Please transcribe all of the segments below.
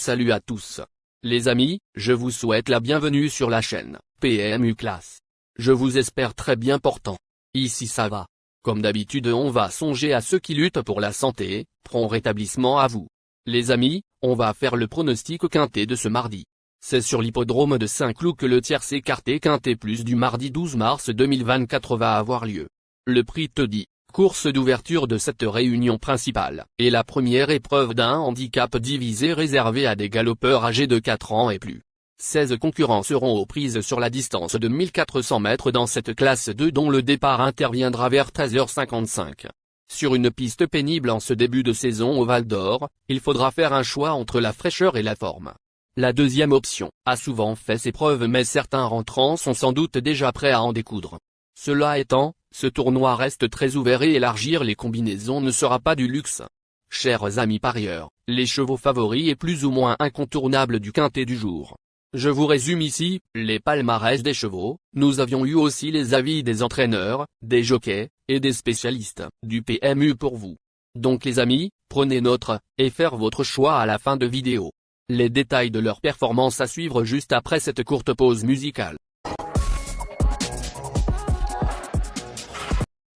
Salut à tous. Les amis, je vous souhaite la bienvenue sur la chaîne PMU Classe. Je vous espère très bien portant. Ici ça va. Comme d'habitude on va songer à ceux qui luttent pour la santé, prompt rétablissement à vous. Les amis, on va faire le pronostic quintet de ce mardi. C'est sur l'hippodrome de Saint-Cloud que le tiercé quartet quintet plus du mardi 12 mars 2024 va avoir lieu. Le prix Teddy, course d'ouverture de cette réunion principale, est la première épreuve d'un handicap divisé réservé à des galopeurs âgés de 4 ans et plus. 16 concurrents seront aux prises sur la distance de 1400 mètres dans cette classe 2 dont le départ interviendra vers 13h55. Sur une piste pénible en ce début de saison au Val d'Or, il faudra faire un choix entre la fraîcheur et la forme. La deuxième option a souvent fait ses preuves mais certains rentrants sont sans doute déjà prêts à en découdre. Cela étant, ce tournoi reste très ouvert et élargir les combinaisons ne sera pas du luxe. Chers amis parieurs, les chevaux favoris et plus ou moins incontournables du quintet du jour. Je vous résume ici, les palmarès des chevaux, nous avions eu aussi les avis des entraîneurs, des jockeys, et des spécialistes, du PMU pour vous. Donc les amis, prenez note, et faire votre choix à la fin de vidéo. Les détails de leur performance à suivre juste après cette courte pause musicale.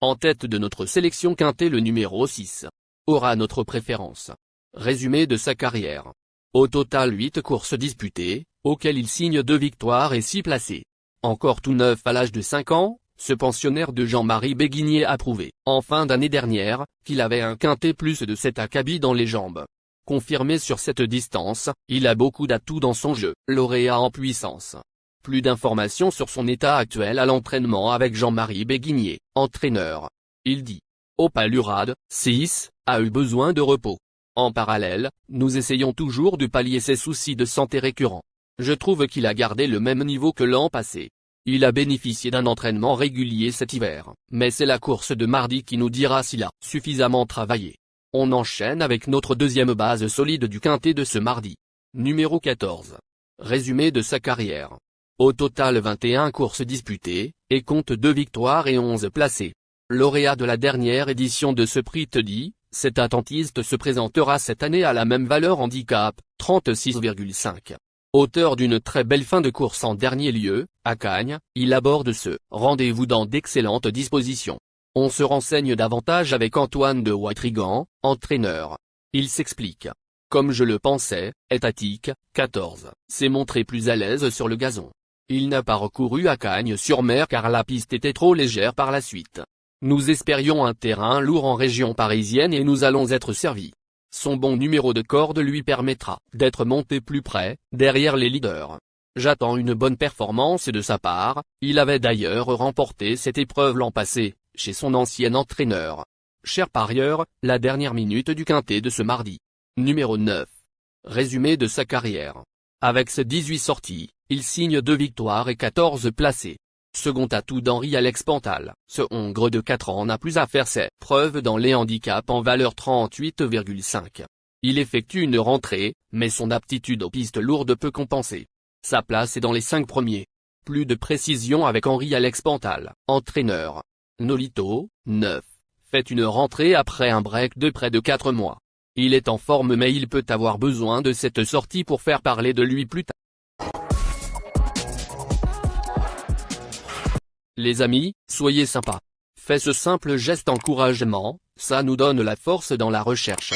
En tête de notre sélection quintet le numéro 6. Aura notre préférence. Résumé de sa carrière. Au total 8 courses disputées, auxquelles il signe 2 victoires et 6 placés. Encore tout neuf à l'âge de 5 ans, ce pensionnaire de Jean-Marie Béguigné a prouvé, en fin d'année dernière, qu'il avait un quintet plus de 7 acabit dans les jambes. Confirmé sur cette distance, il a beaucoup d'atouts dans son jeu, lauréat en puissance. Plus d'informations sur son état actuel à l'entraînement avec Jean-Marie Béguigné, entraîneur. Il dit. Opalurade, 6, a eu besoin de repos. En parallèle, nous essayons toujours de pallier ses soucis de santé récurrents. Je trouve qu'il a gardé le même niveau que l'an passé. Il a bénéficié d'un entraînement régulier cet hiver, mais c'est la course de mardi qui nous dira s'il a suffisamment travaillé. On enchaîne avec notre deuxième base solide du quintet de ce mardi. Numéro 14. Résumé de sa carrière. Au total 21 courses disputées, et compte 2 victoires et 11 placés. Lauréat de la dernière édition de ce prix Teddy, cet attentiste se présentera cette année à la même valeur handicap, 36,5. Auteur d'une très belle fin de course en dernier lieu, à Cagnes, il aborde ce rendez-vous dans d'excellentes dispositions. On se renseigne davantage avec Antoine de Watrigan, entraîneur. Il s'explique. Comme je le pensais, étatique, 14, s'est montré plus à l'aise sur le gazon. Il n'a pas recouru à Cagnes-sur-Mer car la piste était trop légère par la suite. Nous espérions un terrain lourd en région parisienne et nous allons être servis. Son bon numéro de corde lui permettra d'être monté plus près, derrière les leaders. J'attends une bonne performance de sa part, il avait d'ailleurs remporté cette épreuve l'an passé, chez son ancien entraîneur. Chers parieurs, la dernière minute du quintet de ce mardi. Numéro 9. Résumé de sa carrière. Avec ses 18 sorties, il signe 2 victoires et 14 placés. Second atout d'Henri Alex Pantal, ce Hongre de 4 ans n'a plus à faire ses preuves dans les handicaps en valeur 38,5. Il effectue une rentrée, mais son aptitude aux pistes lourdes peut compenser. Sa place est dans les 5 premiers. Plus de précision avec Henri Alex Pantal, entraîneur. Nolito, 9, fait une rentrée après un break de près de 4 mois. Il est en forme mais il peut avoir besoin de cette sortie pour faire parler de lui plus tard. Les amis, soyez sympas. Faites ce simple geste encouragement, ça nous donne la force dans la recherche.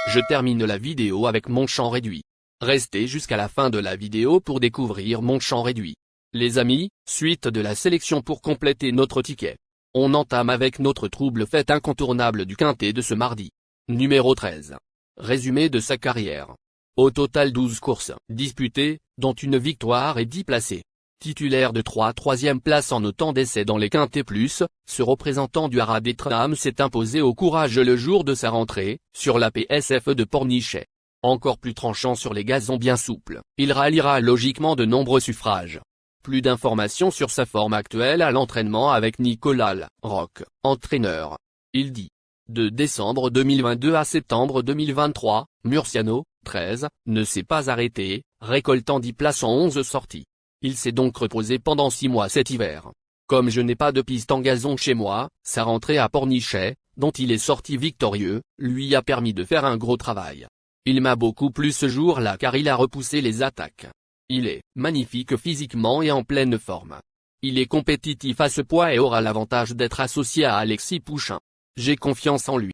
Je termine la vidéo avec mon champ réduit. Restez jusqu'à la fin de la vidéo pour découvrir mon champ réduit. Les amis, suite de la sélection pour compléter notre ticket. On entame avec notre trouble fête incontournable du quintet de ce mardi. Numéro 13. Résumé de sa carrière. Au total 12 courses disputées, dont une victoire et 10 placés. Titulaire de 3 troisième places en autant d'essais dans les quintets plus, ce représentant du Haras d'Étrenham s'est imposé au courage le jour de sa rentrée, sur la PSF de Pornichet. Encore plus tranchant sur les gazons bien souples, il ralliera logiquement de nombreux suffrages. Plus d'informations sur sa forme actuelle à l'entraînement avec Nicolas Roch, entraîneur. Il dit. De décembre 2022 à septembre 2023, Murciano, 13, ne s'est pas arrêté, récoltant 10 places en 11 sorties. Il s'est donc reposé pendant 6 mois cet hiver. Comme je n'ai pas de piste en gazon chez moi, sa rentrée à Pornichet, dont il est sorti victorieux, lui a permis de faire un gros travail. Il m'a beaucoup plu ce jour-là car il a repoussé les attaques. Il est magnifique physiquement et en pleine forme. Il est compétitif à ce poids et aura l'avantage d'être associé à Alexis Pouchin. J'ai confiance en lui.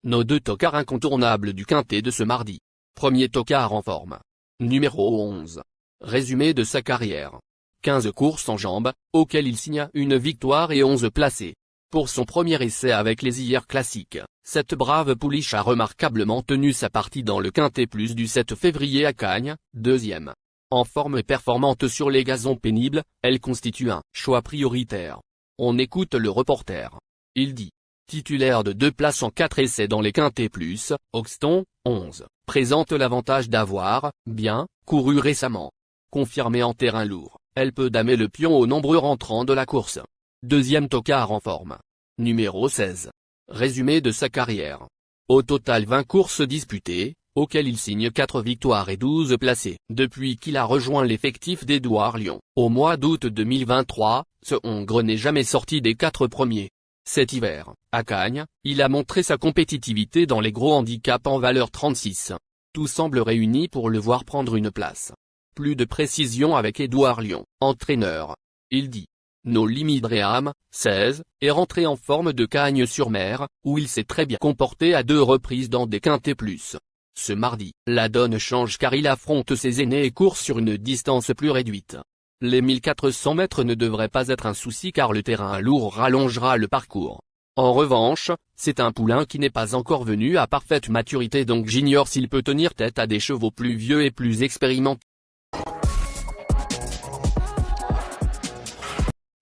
Nos deux tocards incontournables du quintet de ce mardi. Premier tocard en forme. Numéro 11. Résumé de sa carrière. 15 courses en jambes, auxquelles il signa une victoire et 11 placés. Pour son premier essai avec les IR classiques, cette brave pouliche a remarquablement tenu sa partie dans le Quintet Plus du 7 février à Cagnes, deuxième. En forme et performante sur les gazons pénibles, elle constitue un choix prioritaire. On écoute le reporter. Il dit. Titulaire de 2 places en 4 essais dans les Quintet Plus, Hoxton, 11, présente l'avantage d'avoir, bien, couru récemment. Confirmée en terrain lourd, elle peut damer le pion aux nombreux rentrants de la course. Deuxième tocard en forme. Numéro 16. Résumé de sa carrière. Au total 20 courses disputées, auxquelles il signe 4 victoires et 12 placés. Depuis qu'il a rejoint l'effectif d'Édouard Lyon, au mois d'août 2023, ce Hongre n'est jamais sorti des 4 premiers. Cet hiver, à Cagnes, il a montré sa compétitivité dans les gros handicaps en valeur 36. Tout semble réuni pour le voir prendre une place. Plus de précision avec Édouard Lyon, entraîneur. Il dit. Noémie Dreham, 16, est rentré en forme de Cagnes-sur-Mer, où il s'est très bien comporté à 2 reprises dans des Quintets Plus. Ce mardi, la donne change car il affronte ses aînés et court sur une distance plus réduite. Les 1400 mètres ne devraient pas être un souci car le terrain lourd rallongera le parcours. En revanche, c'est un poulain qui n'est pas encore venu à parfaite maturité donc j'ignore s'il peut tenir tête à des chevaux plus vieux et plus expérimentés.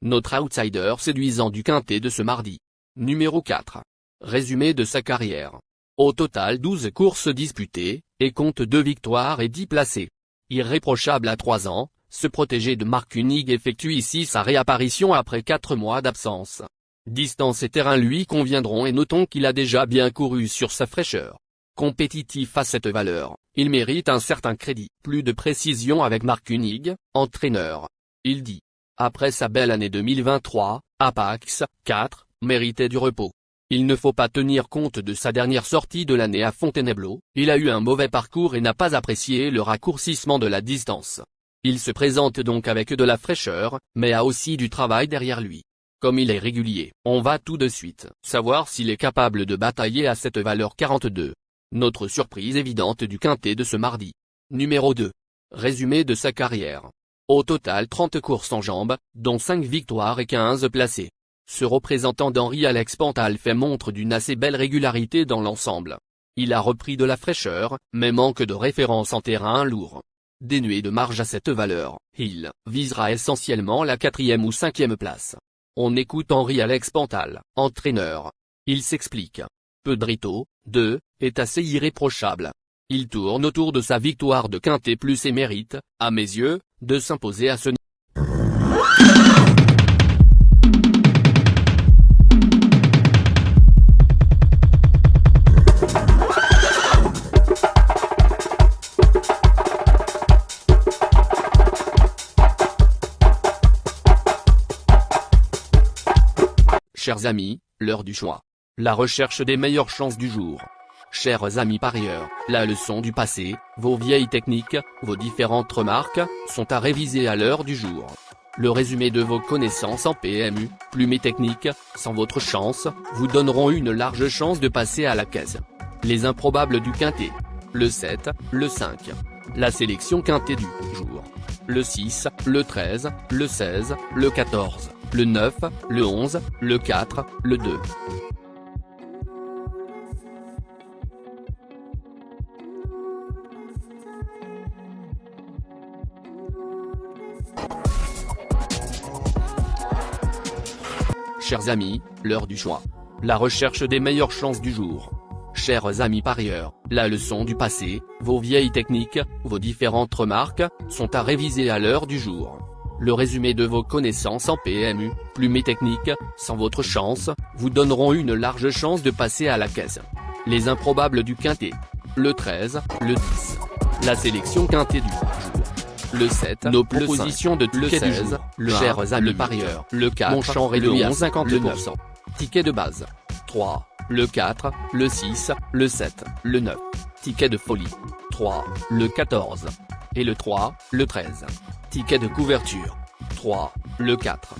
Notre outsider séduisant du quintet de ce mardi. Numéro 4. Résumé de sa carrière. Au total 12 courses disputées, et compte 2 victoires et 10 placés. Irréprochable à 3 ans, ce protégé de Marc Hunig effectue ici sa réapparition après 4 mois d'absence. Distance et terrain lui conviendront et notons qu'il a déjà bien couru sur sa fraîcheur. Compétitif à cette valeur, il mérite un certain crédit. Plus de précision avec Marc Hunig, entraîneur. Il dit. Après sa belle année 2023, Apax, 4, méritait du repos. Il ne faut pas tenir compte de sa dernière sortie de l'année à Fontainebleau, il a eu un mauvais parcours et n'a pas apprécié le raccourcissement de la distance. Il se présente donc avec de la fraîcheur, mais a aussi du travail derrière lui. Comme il est régulier, on va tout de suite savoir s'il est capable de batailler à cette valeur 42. Notre surprise évidente du quintet de ce mardi. Numéro 2. Résumé de sa carrière. Au total 30 courses en jambes, dont 5 victoires et 15 placés. Ce représentant d'Henri-Alex Pantal fait montre d'une assez belle régularité dans l'ensemble. Il a repris de la fraîcheur, mais manque de référence en terrain lourd. Dénué de marge à cette valeur, il visera essentiellement la 4e ou 5e place. On écoute Henri-Alex Pantal, entraîneur. Il s'explique. Pedrito, 2, est assez irréprochable. Il tourne autour de sa victoire de Quintet Plus et mérite, à mes yeux, de s'imposer à ce niveau. Chers amis, l'heure du choix. La recherche des meilleures chances du jour. Chers amis parieurs, la leçon du passé, vos vieilles techniques, vos différentes remarques, sont à réviser à l'heure du jour. Le résumé de vos connaissances en PMU, plumes et techniques, sans votre chance, vous donneront une large chance de passer à la caisse. Les improbables du quintet. Le 7, le 5. La sélection quintet du jour. Le 6, le 13, le 16, le 14, le 9, le 11, le 4, le 2. Chers amis, l'heure du choix. La recherche des meilleures chances du jour. Chers amis parieurs, la leçon du passé, vos vieilles techniques, vos différentes remarques, sont à réviser à l'heure du jour. Le résumé de vos connaissances en PMU, plumes et techniques, sans votre chance, vous donneront une large chance de passer à la caisse. Les improbables du quintet. Le 13, le 10. La sélection quintet du jour. Le 7, nos propositions de tickets du jour. Le chers amis parieurs. Le 4, mon champ réduit à 50%. Ticket de base. 3, le 4, le 6, le 7, le 9. Ticket de folie. 3, le 14. Et le 3, le 13. Ticket de couverture. 3, le 4.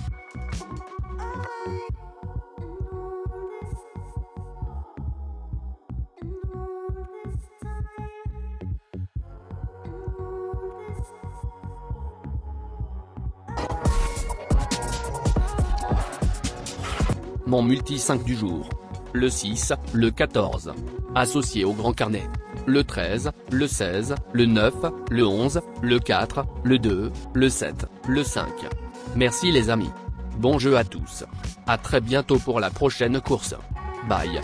Mon multi 5 du jour. Le 6, le 14. Associé au grand carnet. Le 13, le 16, le 9, le 11, le 4, le 2, le 7, le 5. Merci les amis. Bon jeu à tous. À très bientôt pour la prochaine course. Bye.